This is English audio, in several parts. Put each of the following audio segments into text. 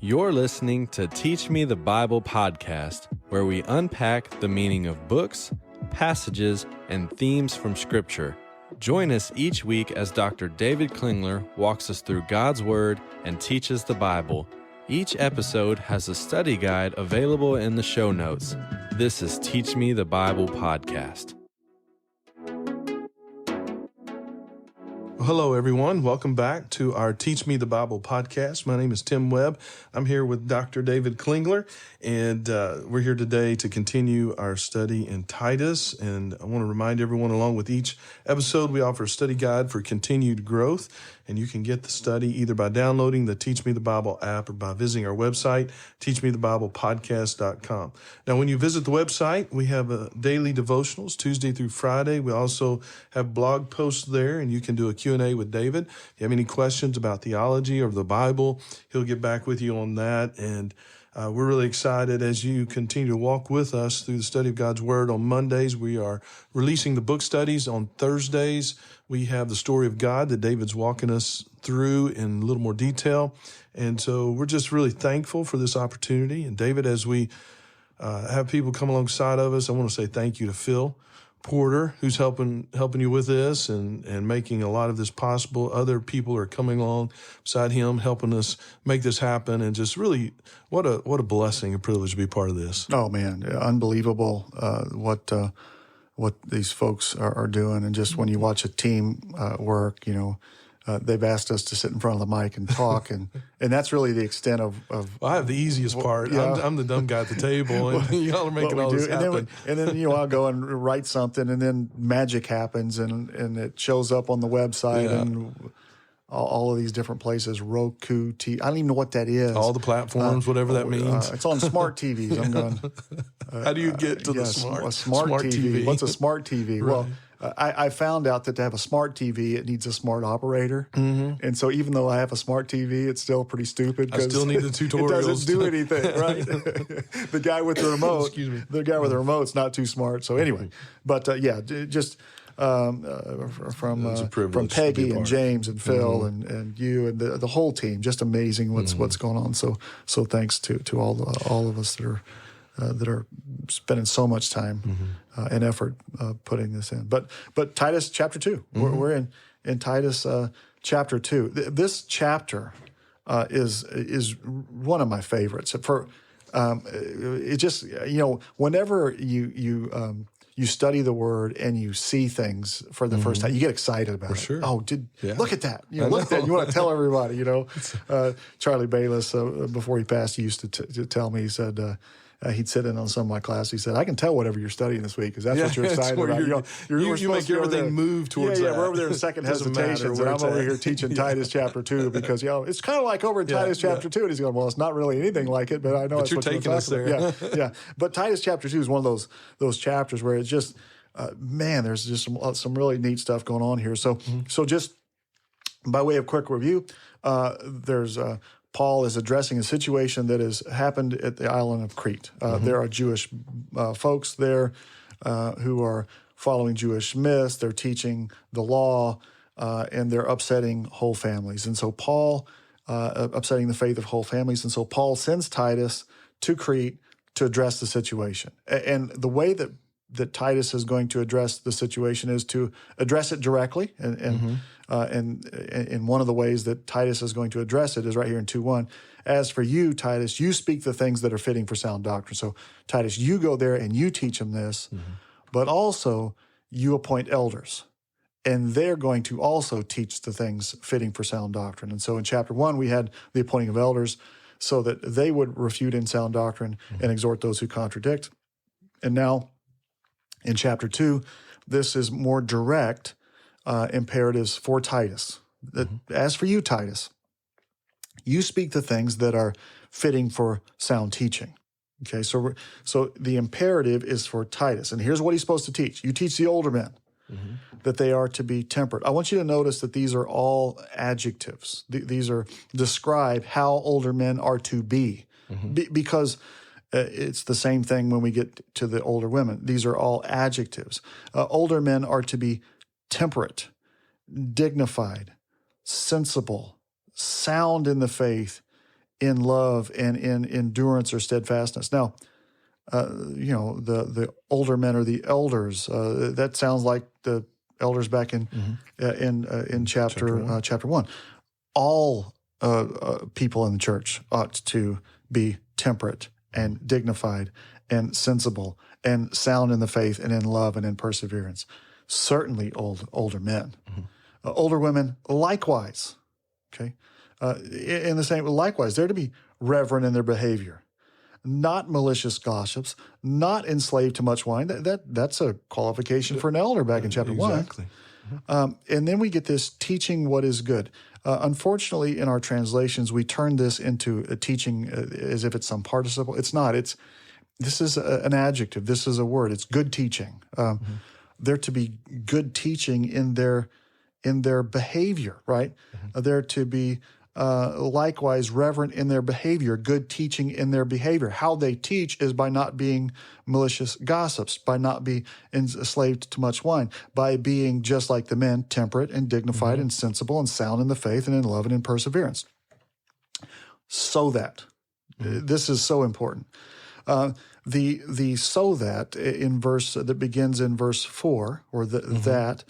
You're listening to Teach Me the Bible podcast, where we unpack the meaning of books, passages, and themes from Scripture. Join us each week as Dr. David Klingler walks us through God's Word and teaches the Bible. Each episode has a study guide available in the show notes. This is Teach Me the Bible podcast. Hello, everyone. Welcome back to our Teach Me the Bible podcast. My name is Tim Webb. I'm here with Dr. David Klingler, and we're here today to continue our study in Titus. And I want to remind everyone, along with each episode, we offer a study guide for continued growth. And you can get the study either by downloading the Teach Me the Bible app or by visiting our website, teachmethebiblepodcast.com. Now, when you visit the website, we have daily devotionals, Tuesday through Friday. We also have blog posts there, and you can do a Q&A with David. If you have any questions about theology or the Bible, he'll get back with you on that. And we're really excited as you continue to walk with us through the study of God's Word. On Mondays, we are releasing the book studies. On Thursdays, we have the story of God that David's walking us through in a little more detail. And so we're just really thankful for this opportunity. And David, as we have people come alongside of us, I want to say thank you to Phil Porter, who's helping you with this and making a lot of this possible. Other people are coming along beside him, helping us make this happen, and just really what a blessing, a privilege to be part of this. Oh man, unbelievable what these folks are doing, and just when you watch a team work, they've asked us to sit in front of the mic and talk, and that's really the extent of Well, I have the easiest part. Yeah. I'm the dumb guy at the table, and y'all are making all this happen. And then I'll go and write something, and then magic happens, and it shows up on the website, and all of these different places, Roku, I don't even know what that is. All the platforms, whatever that means. It's on smart TVs. I'm going. How do you get to the smart TV? What's a smart TV? Right. Well, I found out that to have a smart TV, it needs a smart operator. Mm-hmm. And so even though I have a smart TV, it's still pretty stupid. I still need the tutorials. It doesn't do anything, right? The guy with the remote, Excuse me. the guy with the remote's not too smart. So anyway, but just from Peggy and James and Phil and you and the whole team, just amazing what's going on. So thanks to all of us that are spending so much time and effort putting this in. But Titus chapter 2, we're in Titus chapter 2. This chapter is one of my favorites. It just whenever you study the Word and you see things for the first time, you get excited about it. Sure. Oh, look at that! Look at that! You want to tell everybody. Charlie Bayless, before he passed, he used to tell me. He said he'd sit in on some of my class. He said, "I can tell whatever you're studying this week because that's what you're excited about." You make everything move towards that. Yeah, we're over there in second hesitations, and I'm over here teaching Titus chapter 2 because it's kind of like over in Titus chapter 2, and he's going, "Well, it's not really anything like it, but I know but it's you're what taking us there." Yeah. But Titus chapter 2 is one of those chapters where it's just there's just some really neat stuff going on here. So just by way of quick review, there's Paul is addressing a situation that has happened at the island of Crete. There are Jewish folks there who are following Jewish myths. They're teaching the law, and they're upsetting whole families. And so Paul, upsetting the faith of whole families. And so Paul sends Titus to Crete to address the situation. And the way that Titus is going to address the situation is to address it directly, and one of the ways that Titus is going to address it is right here in 2:1. As for you, Titus, you speak the things that are fitting for sound doctrine. So Titus, you go there and you teach them this, but also you appoint elders, and they're going to also teach the things fitting for sound doctrine. And so in chapter 1, we had the appointing of elders so that they would refute in sound doctrine and exhort those who contradict. And now, in chapter 2, this is more direct imperatives for Titus. As for you, Titus, you speak the things that are fitting for sound teaching. Okay, so the imperative is for Titus. And here's what he's supposed to teach. You teach the older men that they are to be temperate. I want you to notice that these are all adjectives. These are describe how older men are to be. Because it's the same thing when we get to the older women. These are all adjectives. Older men are to be temperate, dignified, sensible, sound in the faith, in love and in endurance or steadfastness. Now, the older men are the elders. That sounds like the elders back in chapter 1. All people in the church ought to be temperate and dignified and sensible and sound in the faith and in love and in perseverance. Certainly older men. Older women, likewise. Okay, in the same, likewise, they're to be reverent in their behavior, not malicious gossips, not enslaved to much wine. That's a qualification for an elder back in chapter 1. Exactly. And then we get this teaching what is good. Unfortunately, in our translations, we turn this into a teaching as if it's some participle. It's not. This is an adjective. This is a word. It's good teaching. They're to be good teaching in their behavior, right? They're to be likewise reverent in their behavior, good teaching in their behavior. How they teach is by not being malicious gossips, by not being enslaved to much wine, by being just like the men, temperate and dignified and sensible and sound in the faith and in love and in perseverance. So that, this is so important. The so that in verse that begins in verse 4, or that,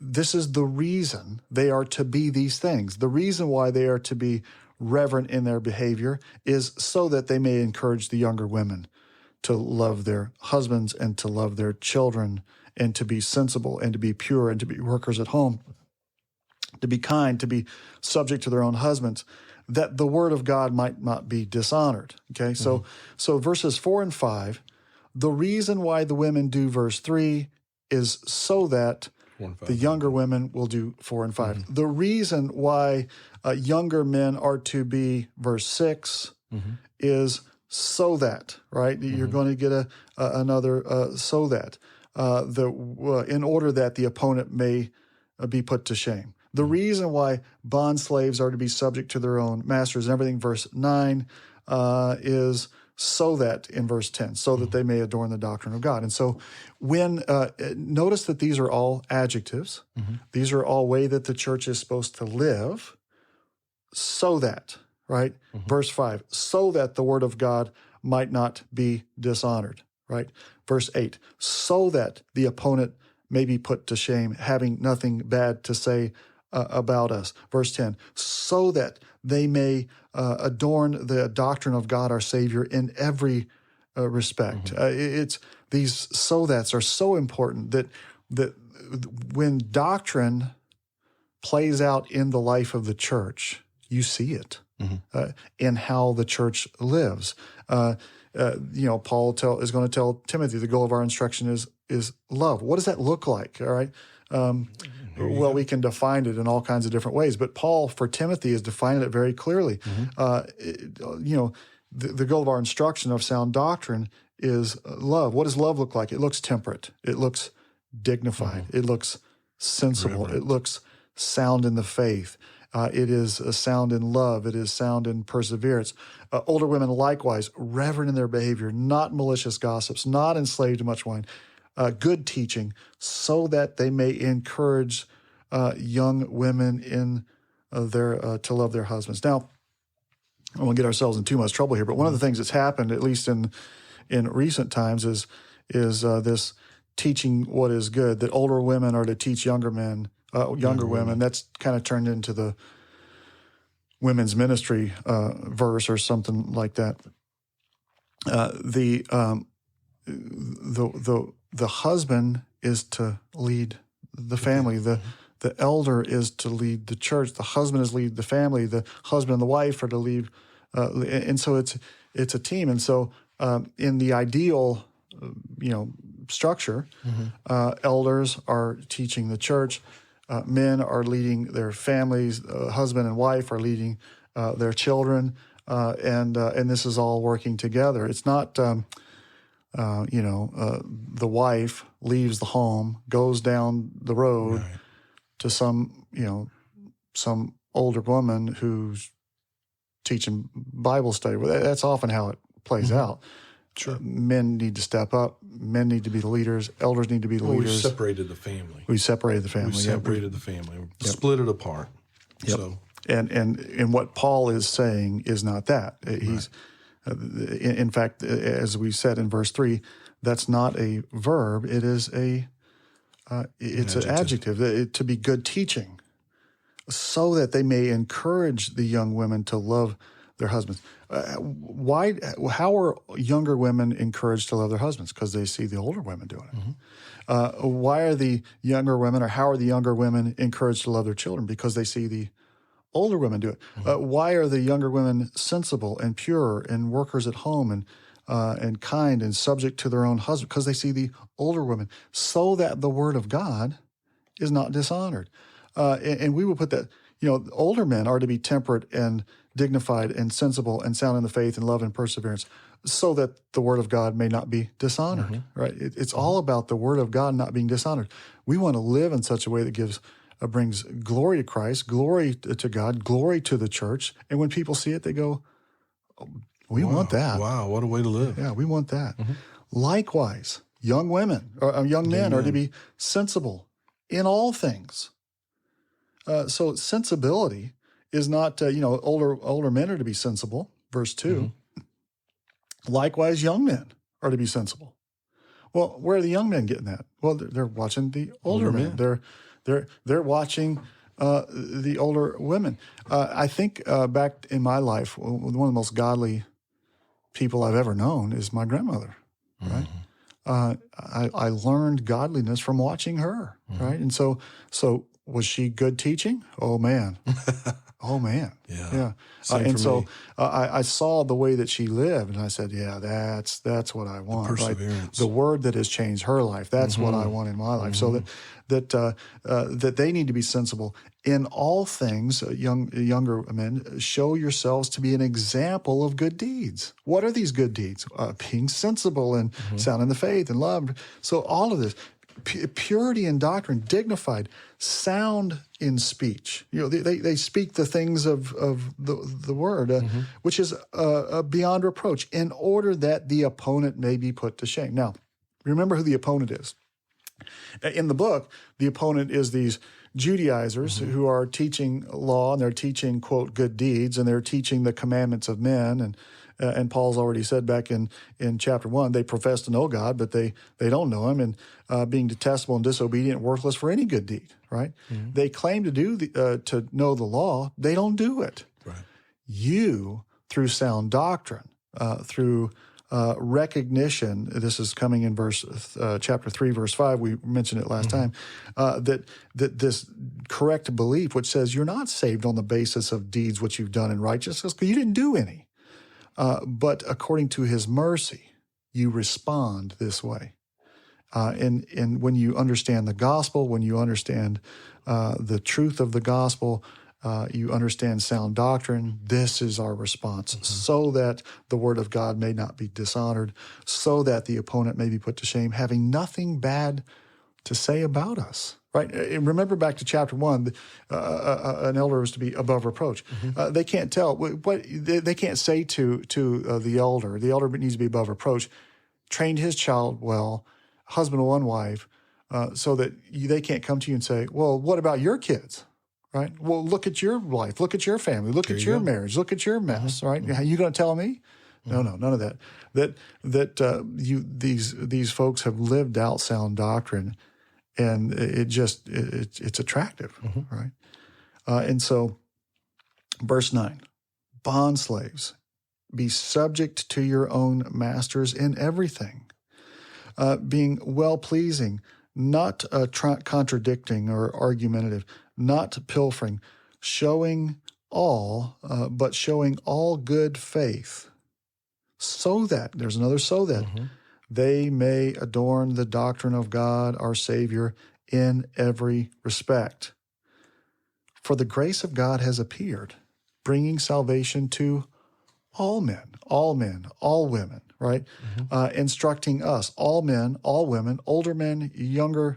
this is the reason they are to be these things. The reason why they are to be reverent in their behavior is so that they may encourage the younger women to love their husbands and to love their children and to be sensible and to be pure and to be workers at home, to be kind, to be subject to their own husbands, that the word of God might not be dishonored. Okay, so verses 4 and 5, the reason why the women do verse 3 is so that the younger women will do 4 and 5. The reason why younger men are to be verse 6 is so that, right? You're going to get another so that, in order that the opponent may be put to shame. The reason why bond slaves are to be subject to their own masters and everything, verse 9, is so that, in verse 10, so that they may adorn the doctrine of God. And so when, notice that these are all adjectives. These are all way that the church is supposed to live, so that, right? Verse 5, so that the word of God might not be dishonored, right? Verse 8, so that the opponent may be put to shame, having nothing bad to say about us. Verse 10, so that they may adorn the doctrine of God our Savior in every respect. It's these so that's are so important that when doctrine plays out in the life of the church, you see it in how the church lives. Paul is going to tell Timothy the goal of our instruction is love. What does that look like? All right. Well, we can define it in all kinds of different ways, but Paul, for Timothy, is defining it very clearly. The goal of our instruction of sound doctrine is love. What does love look like? It looks temperate. It looks dignified. It looks sensible. It looks sound in the faith. It is sound in love. It is sound in perseverance. Older women, likewise, reverent in their behavior, not malicious gossips, not enslaved to much wine, good teaching, so that they may encourage young women in to love their husbands. Now, I won't get ourselves in too much trouble here, but one of the things that's happened, at least in recent times, is this teaching what is good. That older women are to teach younger women. That's kind of turned into the women's ministry verse or something like that. The husband is to lead the family. The elder is to lead the church. The husband is to lead the family. The husband and the wife are to lead, and so it's a team. And so in the ideal, structure, elders are teaching the church. Men are leading their families. Husband and wife are leading their children, and this is all working together. It's not. The wife leaves the home, goes down the road to some older woman who's teaching Bible study. Well, that's often how it plays out. Sure. Men need to step up. Men need to be the leaders. Elders need to be the leaders. We separated the family. We separated the family. We separated the family. Split it apart. Yep. So And what Paul is saying is not that. He's, in fact, as we said in verse 3, that's not a verb. It is it's an adjective, to be good teaching, so that they may encourage the young women to love their husbands. How are younger women encouraged to love their husbands? Because they see the older women doing it. Why are the younger women, or how are the younger women encouraged to love their children? Because they see the older women do it. Why are the younger women sensible and pure and workers at home and kind and subject to their own husband? Because they see the older women, so that the word of God is not dishonored. And we will put that, older men are to be temperate and dignified and sensible and sound in the faith and love and perseverance, so that the word of God may not be dishonored, right? It's all about the word of God not being dishonored. We want to live in such a way that brings glory to Christ, glory to God, glory to the church. And when people see it, they go, we want that. Wow, what a way to live. Yeah, we want that. Likewise, young women or young men are to be sensible in all things. So sensibility is not, older men are to be sensible, verse 2. Likewise, young men are to be sensible. Well, where are the young men getting that? Well, they're watching the older men. They're watching the older women. I think back in my life, one of the most godly people I've ever known is my grandmother, right? I learned godliness from watching her, right? And so was she good teaching? Oh, man. Oh, man. Yeah. And so I saw the way that she lived, and I said, yeah, that's what I want. Perseverance. Right? The word that has changed her life, that's what I want in my life. So that they need to be sensible in all things. Younger men, show yourselves to be an example of good deeds. What are these good deeds? Being sensible and sound in the faith and love. So all of this. Purity in doctrine, dignified, sound in speech. They speak the things of the word, which is beyond reproach, in order that the opponent may be put to shame. Now, remember who the opponent is. In the book, the opponent is these Judaizers who are teaching law, and they're teaching, quote, good deeds, and they're teaching the commandments of men. And Paul's already said back in chapter 1, they profess to know God, but they don't know him, and being detestable and disobedient, worthless for any good deed, right? They claim to know the law. They don't do it. Right. You, through sound doctrine, through recognition, this is coming in chapter 3, verse 5, we mentioned it last time, that this correct belief, which says you're not saved on the basis of deeds which you've done in righteousness, because you didn't do any. But according to his mercy, you respond this way. And when you understand the gospel, when you understand the truth of the gospel, you understand sound doctrine, this is our response, so that the word of God may not be dishonored, so that the opponent may be put to shame, having nothing bad to say about us. Right. Remember back to chapter 1, an elder is to be above reproach. They can't tell what they can't say to the elder. The elder needs to be above reproach. Trained his child well, husband of one wife, so that they can't come to you and say, "Well, what about your kids?" Right. Well, look at your life. Look at your family. Look at your marriage. Look at your mess. Right. You going to tell me? No, none of that. These folks have lived out sound doctrine. And it's attractive, right? And so, verse 9, bondslaves, be subject to your own masters in everything, being well-pleasing, not contradicting or argumentative, not pilfering, but showing all good faith, so that, there's another so that, they may adorn the doctrine of God, our Savior, in every respect. For the grace of God has appeared, bringing salvation to all men, all women, right? Instructing us, all men, all women, older men,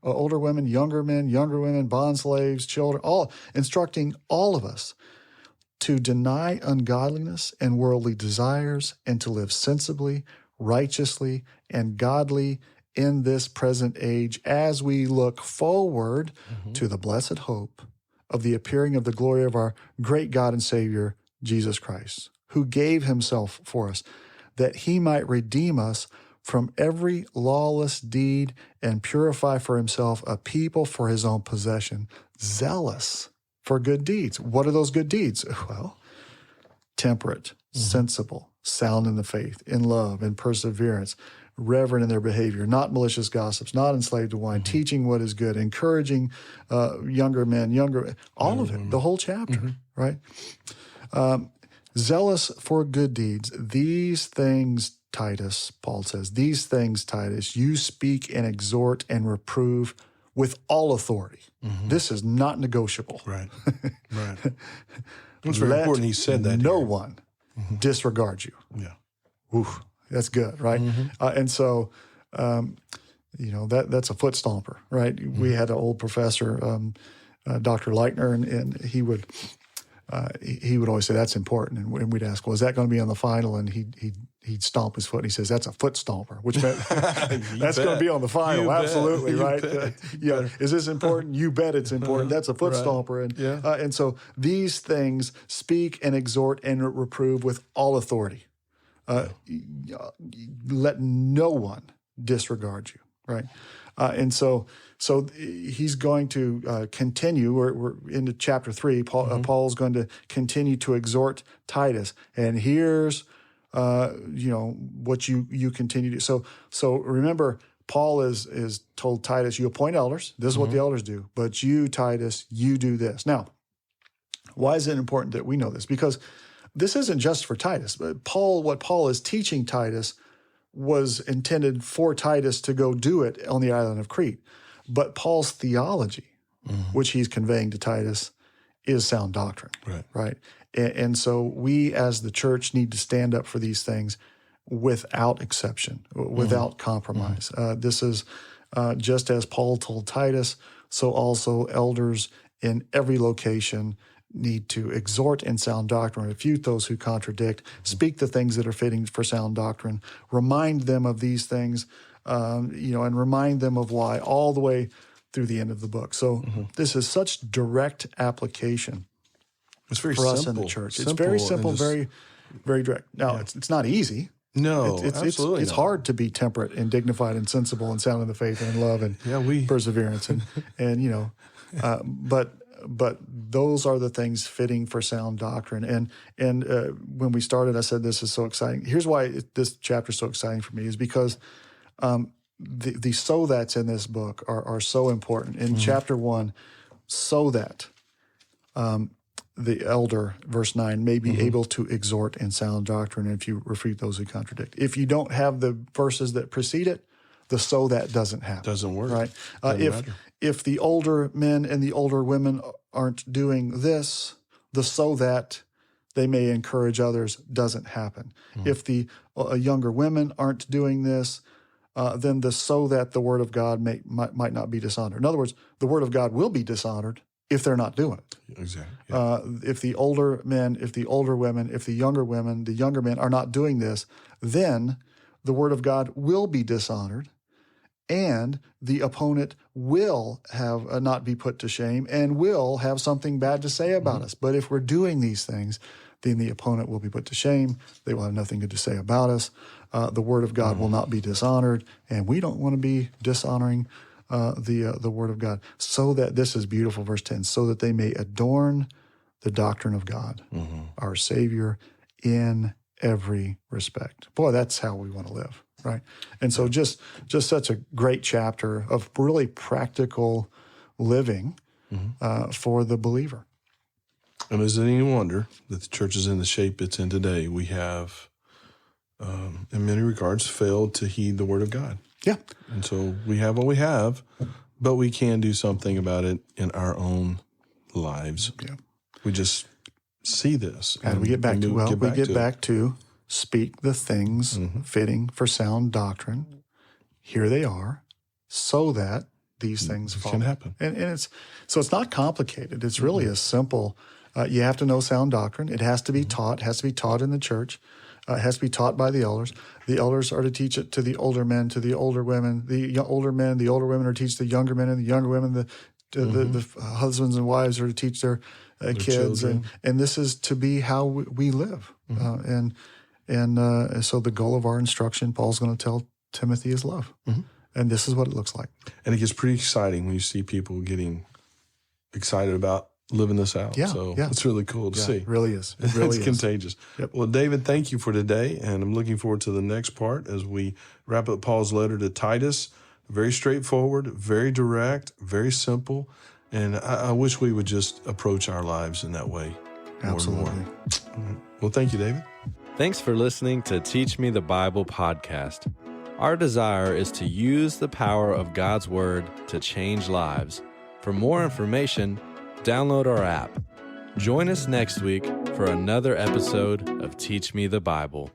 older women, younger men, younger women, bondslaves, children, all, instructing all of us to deny ungodliness and worldly desires and to live sensibly, righteously, and godly in this present age, as we look forward to the blessed hope of the appearing of the glory of our great God and Savior, Jesus Christ, who gave himself for us, that he might redeem us from every lawless deed and purify for himself a people for his own possession, zealous for good deeds. What are those good deeds? Well, temperate, sensible, sound in the faith, in love, in perseverance, reverent in their behavior, not malicious gossips, not enslaved to wine, teaching what is good, encouraging younger men, all of it, the whole chapter, right? Zealous for good deeds. These things, Titus, Paul says, these things, Titus, you speak and exhort and reprove with all authority. This is not negotiable. Right. It's very important he said that. No one disregard you. Yeah. Oof, that's good, right? And so, that's a foot stomper, right? We had an old professor, Dr. Leitner, and he would always say, that's important. And we'd ask, well, is that going to be on the final? And he'd stomp his foot, and he says, that's a foot stomper, which meant that's going to be on the final. Absolutely, right? Is this important? You bet it's important. That's a foot stomper. And so these things speak and exhort and reprove with all authority. Let no one disregard you, right? And so he's going to continue. We're into chapter 3. Paul's going to continue to exhort Titus, and here's what you continue to do. So remember, Paul is told Titus, you appoint elders. This is what the elders do. But you, Titus, you do this. Now, why is it important that we know this? Because this isn't just for Titus. But what Paul is teaching Titus was intended for Titus to go do it on the island of Crete. But Paul's theology, which he's conveying to Titus, is sound doctrine, right? And so we as the church need to stand up for these things without exception, without compromise. This is just as Paul told Titus, so also elders in every location need to exhort in sound doctrine, refute those who contradict, speak the things that are fitting for sound doctrine, remind them of these things, and remind them of why all the way through the end of the book. So this is such direct application. It's very for us simple. in the church. It's very simple, very, very direct. Now, it's not easy. No, absolutely it's hard to be temperate and dignified and sensible and sound in the faith and in love and perseverance and but those are the things fitting for sound doctrine. And when we started, I said this is so exciting. Here's why this chapter is so exciting for me is because the so that's in this book are so important. In chapter 1, so that the elder, verse 9, may be able to exhort in sound doctrine, and if you refute those who contradict. If you don't have the verses that precede it, the so that doesn't happen. Doesn't work. Right? If the older men and the older women aren't doing this, the so that they may encourage others doesn't happen. If the younger women aren't doing this, then the so that the word of God might not be dishonored. In other words, the word of God will be dishonored if they're not doing it. Exactly. Yeah. If the older men, if the older women, if the younger women, the younger men are not doing this, then the word of God will be dishonored, and the opponent will have not be put to shame and will have something bad to say about us. But if we're doing these things, then the opponent will be put to shame. They will have nothing good to say about us. The word of God will not be dishonored, and we don't want to be dishonoring the word of God. So that, this is beautiful, verse 10, so that they may adorn the doctrine of God, our Savior, in every respect. Boy, that's how we want to live, right? And so just such a great chapter of really practical living for the believer. And is it any wonder that the church is in the shape it's in today? We have, in many regards, failed to heed the word of God. Yeah. And so we have what we have, but we can do something about it in our own lives. Yeah. We just see this. And we get back to speak the things fitting for sound doctrine. Here they are, so that these things can happen. And it's not complicated. It's really as simple. You have to know sound doctrine. It has to be taught. It has to be taught in the church. It has to be taught by the elders. The elders are to teach it to the older men, to the older women. The older men, the older women are to teach the younger men, and the younger women The husbands and wives are to teach their kids, and this is to be how we live. And so the goal of our instruction, Paul's going to tell Timothy, is love. And this is what it looks like. And it gets pretty exciting when you see people getting excited about living this out. It's really cool to see. It really is. It really it's is. contagious. Yep. Well, David, thank you for today, and I'm looking forward to the next part as we wrap up Paul's letter to Titus. Very straightforward, very direct, very simple, and I wish we would just approach our lives in that way more and more. Well, thank you, David. Thanks for listening to Teach Me the Bible podcast. Our desire is to use the power of God's Word to change lives. For more information, download our app. Join us next week for another episode of Teach Me the Bible.